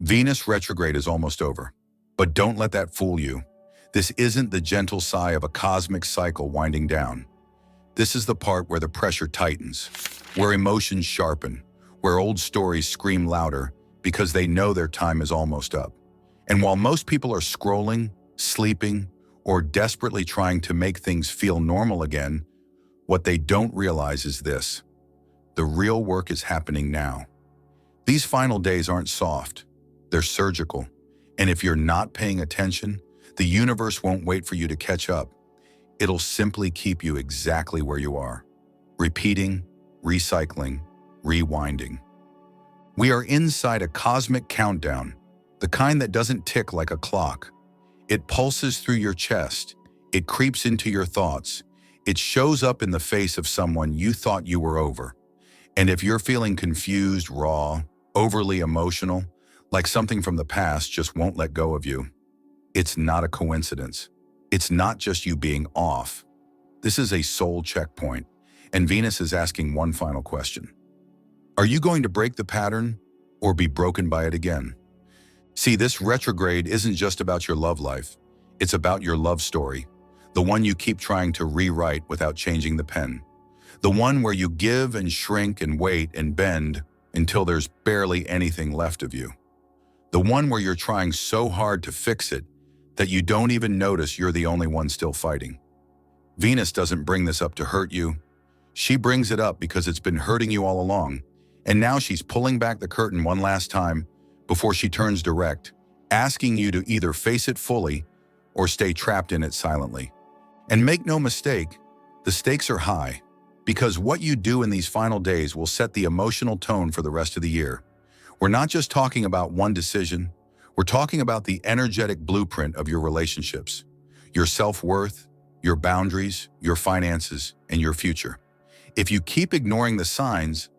Venus retrograde is almost over. But don't let that fool you. This isn't the gentle sigh of a cosmic cycle winding down. This is the part where the pressure tightens, where emotions sharpen, where old stories scream louder because they know their time is almost up. And while most people are scrolling, sleeping, or desperately trying to make things feel normal again, what they don't realize is this: the real work is happening now. These final days aren't soft, they're surgical. And if you're not paying attention, the universe won't wait for you to catch up. It'll simply keep you exactly where you are, repeating, recycling, rewinding. We are inside a cosmic countdown, the kind that doesn't tick like a clock. It pulses through your chest, it creeps into your thoughts, it shows up in the face of someone you thought you were over. And if you're feeling confused, raw, overly emotional, like something from the past just won't let go of you, it's not a coincidence. It's not just you being off. This is a soul checkpoint, and Venus is asking one final question. Are you going to break the pattern or be broken by it again? See, this retrograde isn't just about your love life. It's about your love story, the one you keep trying to rewrite without changing the pen, the one where you give and shrink and wait and bend until there's barely anything left of you, the one where you're trying so hard to fix it that you don't even notice you're the only one still fighting. Venus doesn't bring this up to hurt you. She brings it up because it's been hurting you all along, and now she's pulling back the curtain one last time before she turns direct, asking you to either face it fully or stay trapped in it silently. And make no mistake, the stakes are high, because what you do in these final days will set the emotional tone for the rest of the year. We're not just talking about one decision. We're talking about the energetic blueprint of your relationships, your self-worth, your boundaries, your finances, and your future. If you keep ignoring the signs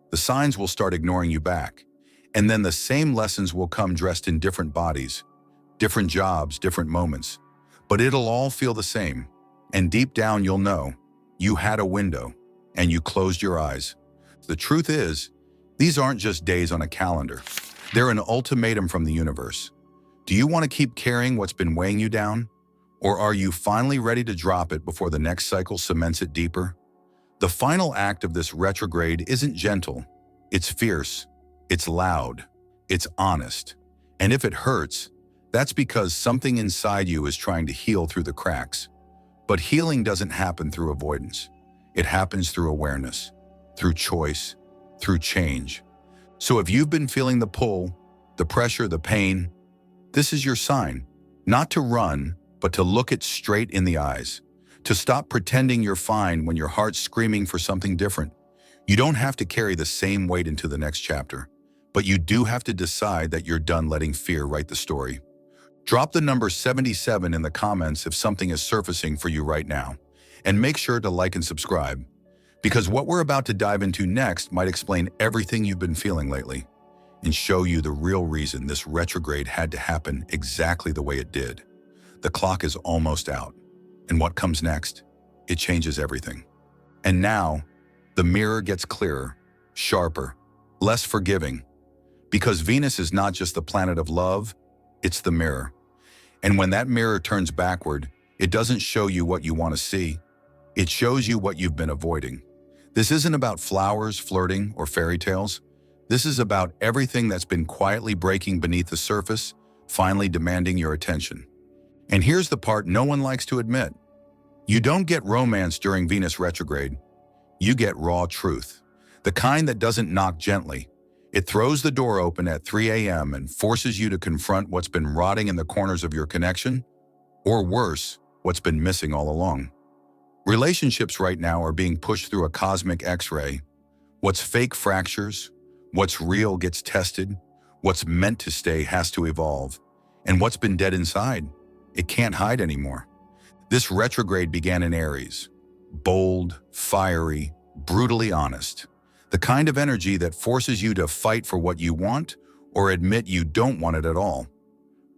will start ignoring you back. And then the same lessons will come dressed in different bodies, different jobs, different moments. But it'll all feel the same. And deep down you'll know you had a window and you closed your eyes. The truth is, these aren't just days on a calendar. They're an ultimatum from the universe. Do you want to keep carrying what's been weighing you down? Or are you finally ready to drop it before the next cycle cements it deeper? The final act of this retrograde isn't gentle. It's fierce. It's loud. It's honest. And if it hurts, that's because something inside you is trying to heal through the cracks. But healing doesn't happen through avoidance. It happens through awareness, through choice, through change. So if you've been feeling the pull, the pressure, the pain, this is your sign, not to run, but to look it straight in the eyes, to stop pretending you're fine when your heart's screaming for something different. You don't have to carry the same weight into the next chapter, but you do have to decide that you're done letting fear write the story. Drop the number 77 in the comments if something is surfacing for you right now, and make sure to like and subscribe, because what we're about to dive into next might explain everything you've been feeling lately and show you the real reason this retrograde had to happen exactly the way it did. The clock is almost out, and what comes next? It changes everything. And now, the mirror gets clearer, sharper, less forgiving, because Venus is not just the planet of love, it's the mirror. And when that mirror turns backward, it doesn't show you what you want to see. It shows you what you've been avoiding. This isn't about flowers, flirting, or fairy tales. This is about everything that's been quietly breaking beneath the surface, finally demanding your attention. And here's the part no one likes to admit. You don't get romance during Venus retrograde. You get raw truth, the kind that doesn't knock gently. It throws the door open at 3 a.m. and forces you to confront what's been rotting in the corners of your connection, or worse, what's been missing all along. Relationships right now are being pushed through a cosmic X-ray. What's fake fractures, what's real gets tested, what's meant to stay has to evolve, and what's been dead inside, it can't hide anymore. This retrograde began in Aries, bold, fiery, brutally honest, the kind of energy that forces you to fight for what you want or admit you don't want it at all.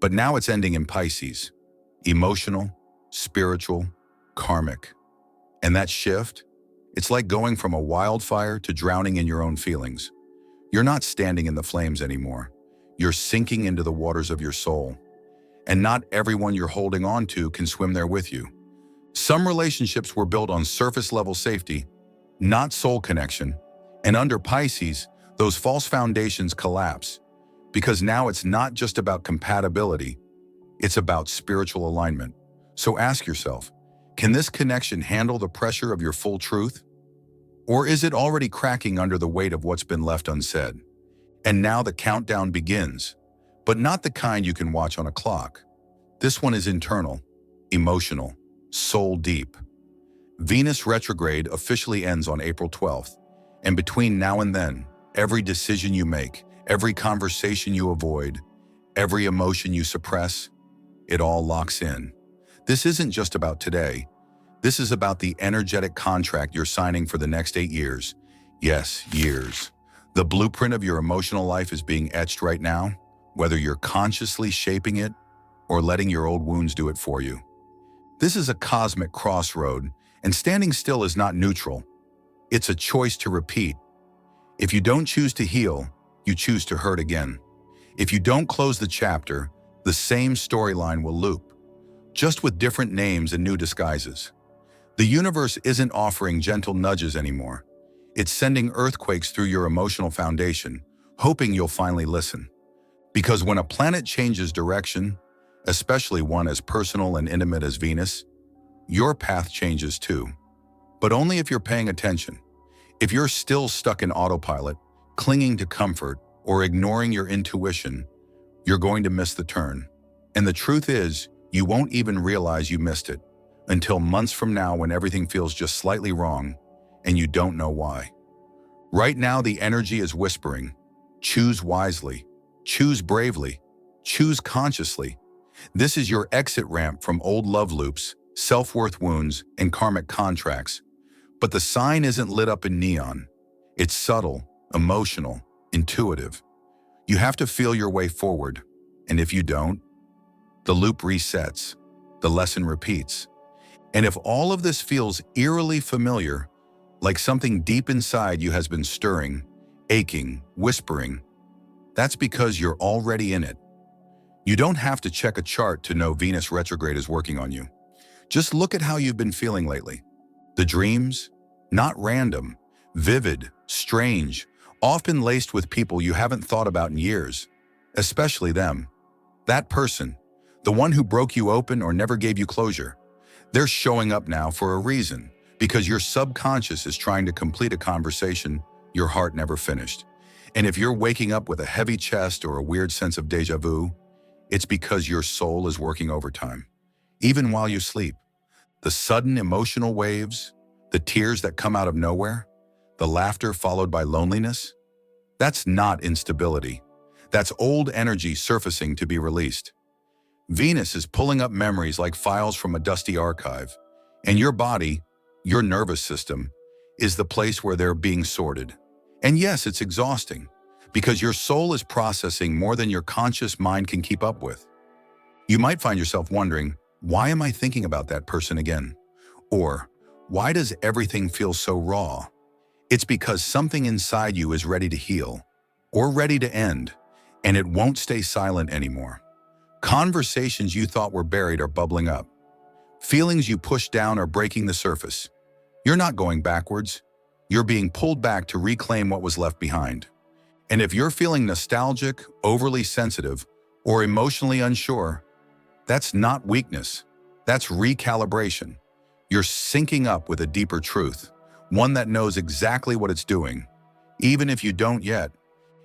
But now it's ending in Pisces, emotional, spiritual, karmic. And that shift, it's like going from a wildfire to drowning in your own feelings. You're not standing in the flames anymore. You're sinking into the waters of your soul. And not everyone you're holding on to can swim there with you. Some relationships were built on surface-level safety, not soul connection. And under Pisces, those false foundations collapse. Because now it's not just about compatibility, it's about spiritual alignment. So ask yourself, can this connection handle the pressure of your full truth? Or is it already cracking under the weight of what's been left unsaid? And now the countdown begins, but not the kind you can watch on a clock. This one is internal, emotional, soul deep. Venus retrograde officially ends on April 12th, and between now and then, every decision you make, every conversation you avoid, every emotion you suppress, it all locks in. This isn't just about today. This is about the energetic contract you're signing for the next 8 years. Yes, years. The blueprint of your emotional life is being etched right now, whether you're consciously shaping it or letting your old wounds do it for you. This is a cosmic crossroad, and standing still is not neutral. It's a choice to repeat. If you don't choose to heal, you choose to hurt again. If you don't close the chapter, the same storyline will loop, just with different names and new disguises. The universe isn't offering gentle nudges anymore. It's sending earthquakes through your emotional foundation, hoping you'll finally listen. Because when a planet changes direction, especially one as personal and intimate as Venus, your path changes too. But only if you're paying attention. If you're still stuck in autopilot, clinging to comfort, or ignoring your intuition, you're going to miss the turn. And the truth is, you won't even realize you missed it until months from now when everything feels just slightly wrong and you don't know why. Right now, the energy is whispering, choose wisely, choose bravely, choose consciously. This is your exit ramp from old love loops, self-worth wounds, and karmic contracts. But the sign isn't lit up in neon. It's subtle, emotional, intuitive. You have to feel your way forward, and if you don't, the loop resets, the lesson repeats. And if all of this feels eerily familiar, like something deep inside you has been stirring, aching, whispering, that's because you're already in it. You don't have to check a chart to know Venus retrograde is working on you. Just look at how you've been feeling lately. The dreams, not random, vivid, strange, often laced with people you haven't thought about in years, especially them. That person, the one who broke you open or never gave you closure, they're showing up now for a reason, because your subconscious is trying to complete a conversation your heart never finished. And if you're waking up with a heavy chest or a weird sense of déjà vu, it's because your soul is working overtime. Even while you sleep, the sudden emotional waves, the tears that come out of nowhere, the laughter followed by loneliness, that's not instability. That's old energy surfacing to be released. Venus is pulling up memories like files from a dusty archive, and your body, your nervous system, is the place where they're being sorted. And yes, it's exhausting, because your soul is processing more than your conscious mind can keep up with. You might find yourself wondering, why am I thinking about that person again? Or, why does everything feel so raw? It's because something inside you is ready to heal, or ready to end, and it won't stay silent anymore. Conversations you thought were buried are bubbling up. Feelings you pushed down are breaking the surface. You're not going backwards. You're being pulled back to reclaim what was left behind. And if you're feeling nostalgic, overly sensitive, or emotionally unsure, that's not weakness. That's recalibration. You're syncing up with a deeper truth, one that knows exactly what it's doing, even if you don't yet.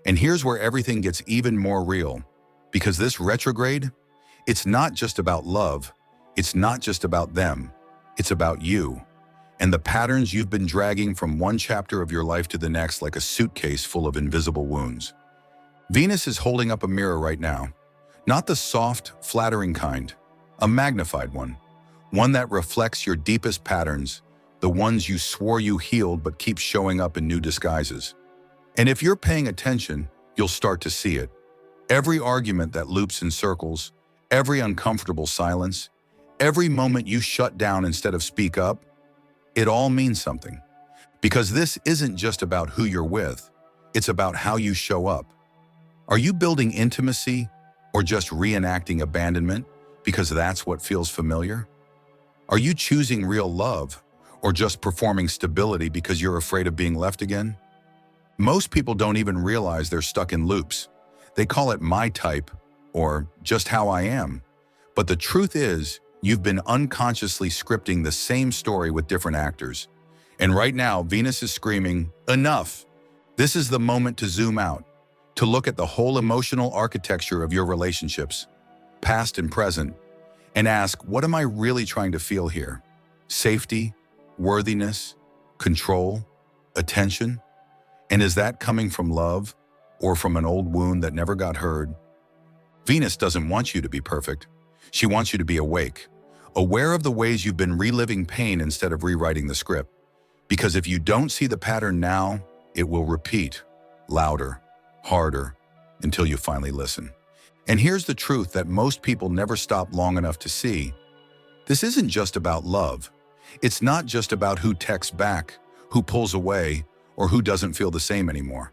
And here's where everything gets even more real. Because this retrograde, it's not just about love. It's not just about them. It's about you and the patterns you've been dragging from one chapter of your life to the next like a suitcase full of invisible wounds. Venus is holding up a mirror right now. Not the soft, flattering kind, a magnified one. One that reflects your deepest patterns, the ones you swore you healed but keep showing up in new disguises. And if you're paying attention, you'll start to see it. Every argument that loops in circles, every uncomfortable silence, every moment you shut down instead of speak up, it all means something. Because this isn't just about who you're with, it's about how you show up. Are you building intimacy or just reenacting abandonment because that's what feels familiar? Are you choosing real love or just performing stability because you're afraid of being left again? Most people don't even realize they're stuck in loops. They call it my type or just how I am. But the truth is, you've been unconsciously scripting the same story with different actors. And right now, Venus is screaming, enough! This is the moment to zoom out, to look at the whole emotional architecture of your relationships, past and present, and ask, what am I really trying to feel here? Safety, worthiness, control, attention? And is that coming from love or from an old wound that never got heard? Venus doesn't want you to be perfect. She wants you to be awake, aware of the ways you've been reliving pain instead of rewriting the script. Because if you don't see the pattern now, it will repeat, louder, harder, until you finally listen. And here's the truth that most people never stop long enough to see. This isn't just about love. It's not just about who texts back, who pulls away, or who doesn't feel the same anymore.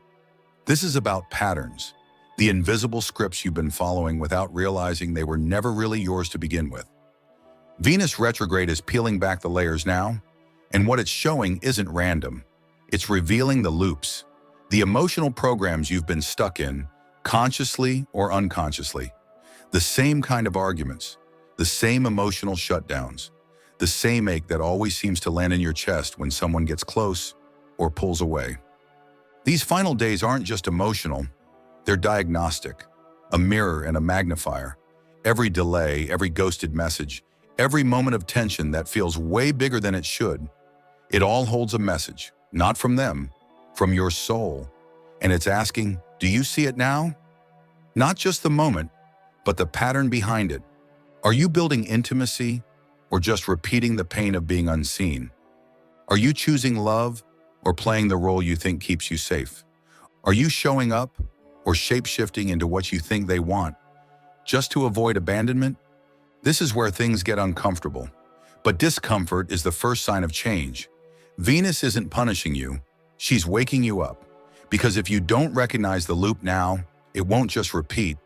This is about patterns, the invisible scripts you've been following without realizing they were never really yours to begin with. Venus retrograde is peeling back the layers now, and what it's showing isn't random. It's revealing the loops, the emotional programs you've been stuck in, consciously or unconsciously. The same kind of arguments, the same emotional shutdowns, the same ache that always seems to land in your chest when someone gets close or pulls away. These final days aren't just emotional, they're diagnostic, a mirror and a magnifier. Every delay, every ghosted message, every moment of tension that feels way bigger than it should, it all holds a message, not from them, from your soul. And it's asking, do you see it now? Not just the moment, but the pattern behind it. Are you building intimacy or just repeating the pain of being unseen? Are you choosing love or playing the role you think keeps you safe? Are you showing up or shape-shifting into what you think they want, just to avoid abandonment? This is where things get uncomfortable. But discomfort is the first sign of change. Venus isn't punishing you, she's waking you up. Because if you don't recognize the loop now, it won't just repeat,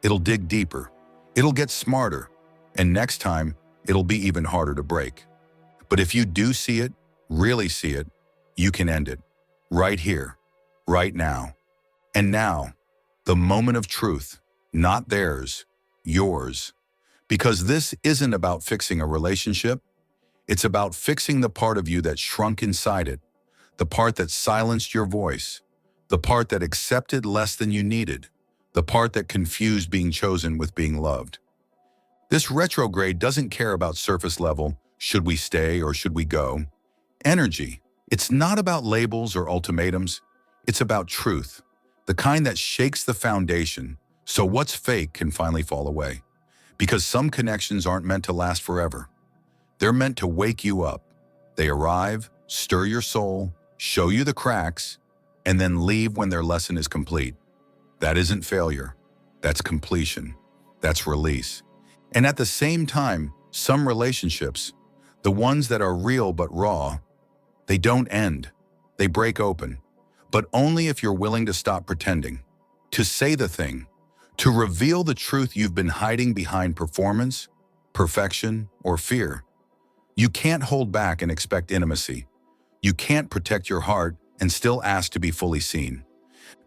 it'll dig deeper, it'll get smarter, and next time, it'll be even harder to break. But if you do see it, really see it, you can end it, right here, right now. And now, the moment of truth, not theirs, yours. Because this isn't about fixing a relationship, it's about fixing the part of you that shrunk inside it, the part that silenced your voice, the part that accepted less than you needed, the part that confused being chosen with being loved. This retrograde doesn't care about surface level, should we stay or should we go? Energy. It's not about labels or ultimatums, it's about truth, the kind that shakes the foundation, so what's fake can finally fall away. Because some connections aren't meant to last forever. They're meant to wake you up. They arrive, stir your soul, show you the cracks, and then leave when their lesson is complete. That isn't failure. That's completion. That's release. And at the same time, some relationships, the ones that are real but raw, they don't end. They break open. But only if you're willing to stop pretending, to say the thing, to reveal the truth you've been hiding behind performance, perfection, or fear. You can't hold back and expect intimacy. You can't protect your heart and still ask to be fully seen.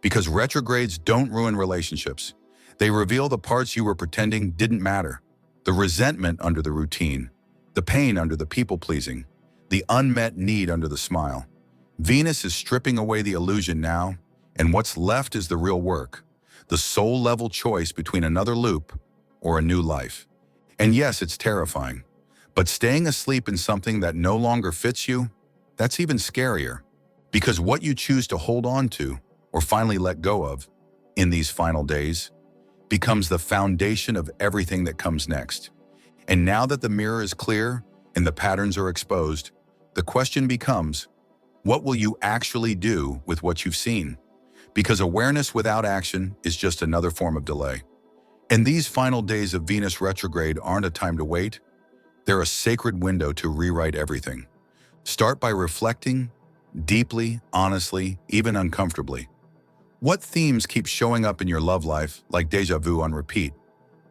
Because retrogrades don't ruin relationships. They reveal the parts you were pretending didn't matter. The resentment under the routine, the pain under the people-pleasing, the unmet need under the smile. Venus is stripping away the illusion now, and what's left is the real work, the soul-level choice between another loop or a new life. And yes, it's terrifying, but staying asleep in something that no longer fits you, that's even scarier. Because what you choose to hold on to or finally let go of in these final days becomes the foundation of everything that comes next. And now that the mirror is clear and the patterns are exposed, the question becomes, what will you actually do with what you've seen? Because awareness without action is just another form of delay. And these final days of Venus retrograde aren't a time to wait. They're a sacred window to rewrite everything. Start by reflecting, deeply, honestly, even uncomfortably. What themes keep showing up in your love life like deja vu on repeat?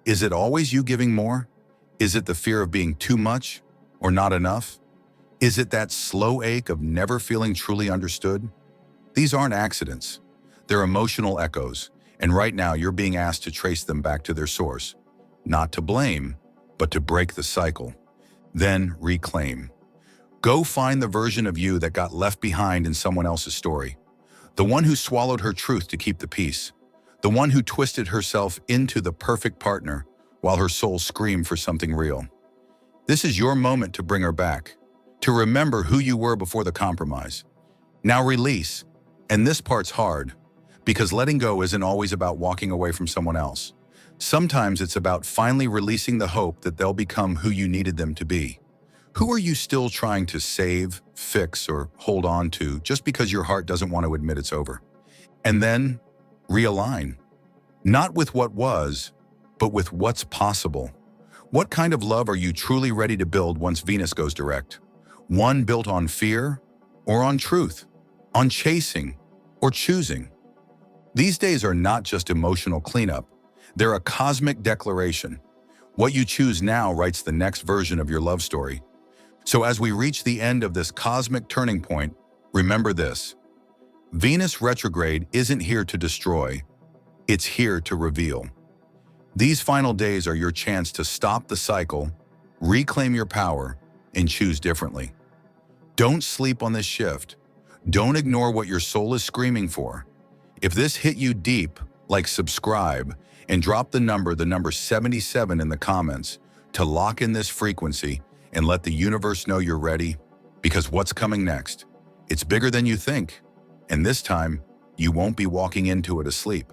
Is it always you giving more? Is it the fear of being too much or not enough? Is it that slow ache of never feeling truly understood? These aren't accidents. They're emotional echoes, and right now you're being asked to trace them back to their source. Not to blame, but to break the cycle. Then reclaim. Go find the version of you that got left behind in someone else's story. The one who swallowed her truth to keep the peace. The one who twisted herself into the perfect partner while her soul screamed for something real. This is your moment to bring her back, to remember who you were before the compromise. Now release. And this part's hard, because letting go isn't always about walking away from someone else. Sometimes it's about finally releasing the hope that they'll become who you needed them to be. Who are you still trying to save, fix, or hold on to just because your heart doesn't want to admit it's over? And then realign. Not with what was, but with what's possible. What kind of love are you truly ready to build once Venus goes direct? One built on fear or on truth, on chasing or choosing? These days are not just emotional cleanup. They're a cosmic declaration. What you choose now writes the next version of your love story. So as we reach the end of this cosmic turning point, remember this. Venus retrograde isn't here to destroy. It's here to reveal. These final days are your chance to stop the cycle, reclaim your power, and choose differently. Don't sleep on this shift. Don't ignore what your soul is screaming for. If this hit you deep, like subscribe and drop the number 77 in the comments to lock in this frequency and let the universe know you're ready, because what's coming next? It's bigger than you think, and this time, you won't be walking into it asleep.